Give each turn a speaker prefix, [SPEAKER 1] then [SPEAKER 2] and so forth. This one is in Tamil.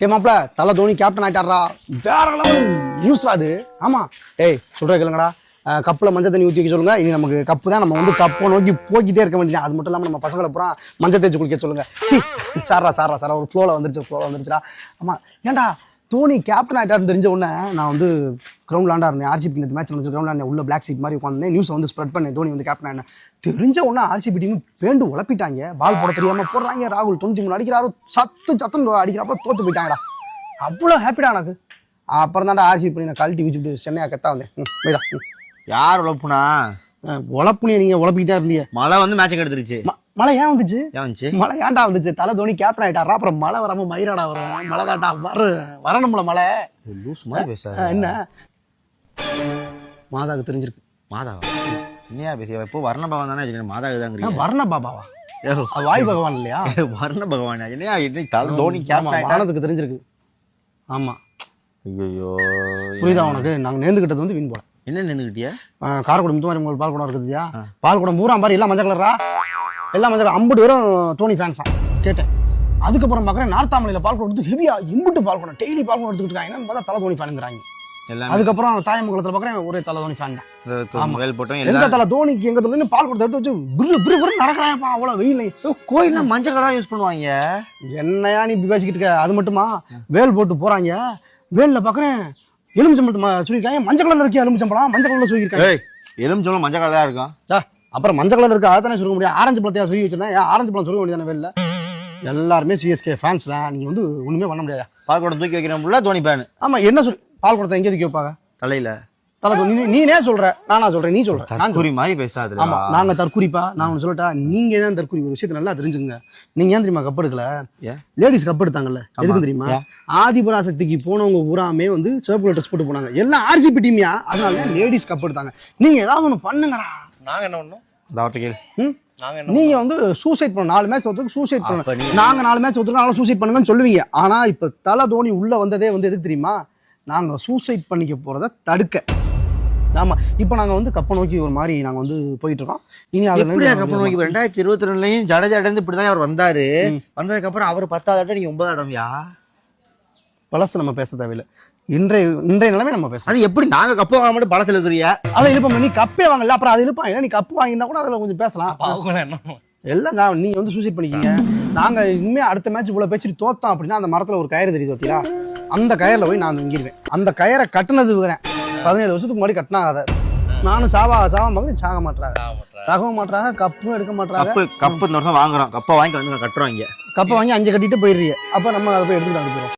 [SPEAKER 1] டே மாப்ள தலை தோனி கேப்டன் ஆயிட்டாரா, வேற லெவல் நியூஸ்ல அது. ஆமா ஏய் சொல்ற கேளுங்கடா, கப்புல மஞ்சள் தண்ணி ஊற்றி வைக்க சொல்லுங்க. இனி நமக்கு கப்பு தான், நம்ம வந்து கப்பை நோக்கி போய்கிட்டே இருக்க வேண்டியது. அது மட்டும் இல்லாமல் நம்ம பசங்களை பூரா மஞ்சள் தேய்ச்சி குளிக்க சொல்லுங்க. சி சாரா ஒரு ஃப்ளோவில் வந்துருச்சுடா. ஆமா ஏன்டா தோனி கேப்டன் ஆகிட்டாருன்னு தெரிஞ்ச உடனே நான் வந்து கிரவுண்ட் விளாண்டா இருந்தேன். ஆர்சிபி இந்த மேட்ச் வந்து கிரவுண்ட் விளாண்டேன். உள்ள பிளாக் சீட் மாதிரி உட்காந்து நியூஸை வந்து ஸ்ப்ரெட் பண்ணேன். தோனி வந்து கேப்டன் ஆகிட்டேன் தெரிஞ்ச உடனே ஆர்சிபி டீம் பேண்டு உழப்பிட்டாங்க. பால் போட தெரியாமல் போடுறாங்க. ராகுல் 93 அடிக்கிறாரோ, சத்துன்னு அடிக்கிறாப்போ தோத்து போயிட்டாங்கடா. அவ்வளோ ஹாப்பிடா எனக்கு. அப்புறம் தான்டா ஆர்சிபி பண்ணி நான் கழட்டி வச்சுட்டு சென்னையா கத்தா வந்தேன்.
[SPEAKER 2] யார் உழப்புனா?
[SPEAKER 1] உழப்புனிய நீங்க உழப்பிக்கிட்டே இருந்தீங்க.
[SPEAKER 2] மழை வந்து மேட்சை கெடுத்துருச்சு.
[SPEAKER 1] மழை ஏன் வந்துச்சு? மழை ஏன்டா வந்துச்சு? தலை தோனி கேப்டன் ஆயிட்டாரா, அப்புறம் மழை வராம மயிராடா வரும். மழை தாண்டா வரணும்ல மழை.
[SPEAKER 2] லூஸ் மாதிரி பேச
[SPEAKER 1] என்ன மாதாவுக்கு தெரிஞ்சிருக்கு.
[SPEAKER 2] மாதாவா? என்னையா பேசிய? இப்போ வர்ண பகவான் தானே மாதாவுக்கு தான்.
[SPEAKER 1] வர்ண பாபாவா? வாய் பகவான் இல்லையா?
[SPEAKER 2] வர்ண பகவான் என்னையா தலை தோனி கேப்டன்
[SPEAKER 1] வானத்துக்கு தெரிஞ்சிருக்கு. ஆமா.
[SPEAKER 2] ஐயோ
[SPEAKER 1] புரியுதா உனக்கு? நாங்க நேர்ந்துகிட்டது வந்து வீண் போல.
[SPEAKER 2] என்ன நின்றுக்கிட்டியா?
[SPEAKER 1] காரைக்குடி முத்துமாரி உங்களுக்கு பால் குடம் இருக்குதுயா. பால் குடம் பூரா பாரு எல்லாம் மஞ்சள் கலரா, எல்லாம் மஞ்சள் 50 பேரும் தோனி ஃபேன்ஸா கேட்டேன். அதுக்கப்புறம் பார்க்குறேன் நார்த்தாமலையில் பால் குடம் எடுத்து ஹெவியா இம்புட்டு பால் குடம் டெய்லி பால் குடம் எடுத்துக்கிட்டு இருக்காங்க. என்னன்னு பார்த்தா தலை தோனி ஃபேனுங்கிறாங்க. அதுக்கப்புறம் தாயமங்கலத்தில் பார்க்குறேன் ஒரே தலை தோனி ஃபேன் தான். எங்க தலை தோனிக்கு எங்க தோனி பால் குடத்தை எடுத்து வச்சு நடக்கிறாங்கப்பா. அவ்வளோ வெயில்
[SPEAKER 2] கோயில்ல மஞ்சள் கலர் யூஸ் பண்ணுவாங்க.
[SPEAKER 1] என்னையா நீ இப்படி பேசிக்கிட்டு இருக்க? அது மட்டுமா, வேல் போட்டு போறாங்க. வேலில் பார்க்குறேன் எலுமிச்சம்பழம் சொல்லியிருக்காங்க. மஞ்சள் கலர் இருக்கு. எலுமிச்சம்பழம் மஞ்சள் கலர்ல சொல்லியிருக்காங்க.
[SPEAKER 2] எலுமிச்சம்பழம் மஞ்சள் கலர் தான் இருக்கும்.
[SPEAKER 1] அப்புறம் மஞ்சள் கலர் இருக்கு, அதானே சொல்ல முடியும். ஆரஞ்சு பழத்தையா சொல்லி வச்சிருந்தேன். ஆரஞ்சு பழம் சொல்ல வேண்டியதானே வேலை. எல்லாருமே சிஎஸ்கே ஃபேன்ஸ் தான். நீங்க வந்து ஒண்ணுமே பண்ண முடியாது.
[SPEAKER 2] பால் குடம் தூக்கி வைக்கிறோம்ல தோனி ஃபேன்.
[SPEAKER 1] ஆமா என்ன சொல்லி பால் குடத்தை எங்கே தூக்கி வைப்பாங்க?
[SPEAKER 2] தலையில.
[SPEAKER 1] தலை நீனே சொல்ற, நானா சொல்றேன், நீ சொல்ற.
[SPEAKER 2] தற்குறி மாதிரி பேசாது.
[SPEAKER 1] ஆமா நாங்க தற்குறிப்பா. நான் ஒன்று சொல்லட்டா, நீங்க தான் தற்குறி. ஒரு விஷயத்தை நல்லா தெரிஞ்சுங்க. நீங்க ஏன் தெரியுமா கப் எடுக்கல? லேடிஸ் கப் எடுத்தாங்கல்ல, எதுக்கு தெரியுமா? ஆதிபராசக்திக்கு போனவங்க பூராமே வந்து சிவப்பு ட்ரெஸ் போட்டு போனாங்க. எல்லாம் ஆர்சிபி டீமியா, அதனால லேடிஸ் கப் எடுத்தாங்க. நீங்க ஏதாவது ஒண்ணு பண்ணுங்கடா.
[SPEAKER 3] நாங்க என்ன பண்ணோம்?
[SPEAKER 1] நீங்க வந்து சூசைட் பண்ண 4 மேட்ச் ஒருத்தருக்கு சூசைட் பண்ண, நாங்க 4 மேட்ச் ஒருத்தருக்கு சூசைட் பண்ணுங்கன்னு சொல்லுவீங்க. ஆனா இப்ப தலை தோனி உள்ள வந்ததே வந்து எதுக்கு தெரியுமா? நாங்க சூசைட் பண்ணிக்க போறத தடுக்க. ஆமா இப்ப நாங்க வந்து கப்பை நோக்கி ஒரு மாதிரி நாங்க வந்து போயிட்டு இருக்கோம். இனி அதுல
[SPEAKER 2] கப்பை நோக்கி 2022லயும் ஜடேஜா இருந்து இப்படிதான் அவர் வந்தாரு. வந்ததுக்கு அப்புறம் அவர் 10வது ஆட்டம், நீங்க 9வது ஆட்டம்.
[SPEAKER 1] பழசு நம்ம பேச தேவையில்லை. இன்றைய நிலைமை நம்ம பேச.
[SPEAKER 2] அது எப்படி நாங்க கப்பு வாங்க மட்டும் பழத்துல இருக்கிறியா?
[SPEAKER 1] அதை இழுப்போம். நீ கப்பே வாங்கல, அப்புறம் அதை இழுப்பான். நீ கப்பு வாங்கினா கூட அதுல கொஞ்சம் பேசலாம். எல்லாம் நீங்க வந்து சூசைட் பண்ணிக்கீங்க. நாங்க இனிமே அடுத்த மேட்ச் இவ்வளவு பேசிட்டு தோத்தோம் அப்படின்னா அந்த மரத்துல ஒரு கயிறு தெரியுது பார்த்தீங்களா, அந்த கயிறுல போய் நான் தங்கிடுவேன். அந்த கயிறை கட்டினது 17 வருஷத்துக்கு முன்னாடி கட்டினா அதை நானும் சாவ மகன் சாக மாட்டாங்க. கப்பும் எடுக்க மாட்டாங்க.
[SPEAKER 2] கப்பு இந்த வருஷம் வாங்குறோம். கப்பை வாங்கி வந்து கட்டுறோம். இங்க
[SPEAKER 1] கப்பை வாங்கி 5 கட்டிட்டு போயிடுறீங்க. அப்ப நம்ம அதை போய் எடுத்துட்டு போயிடும்.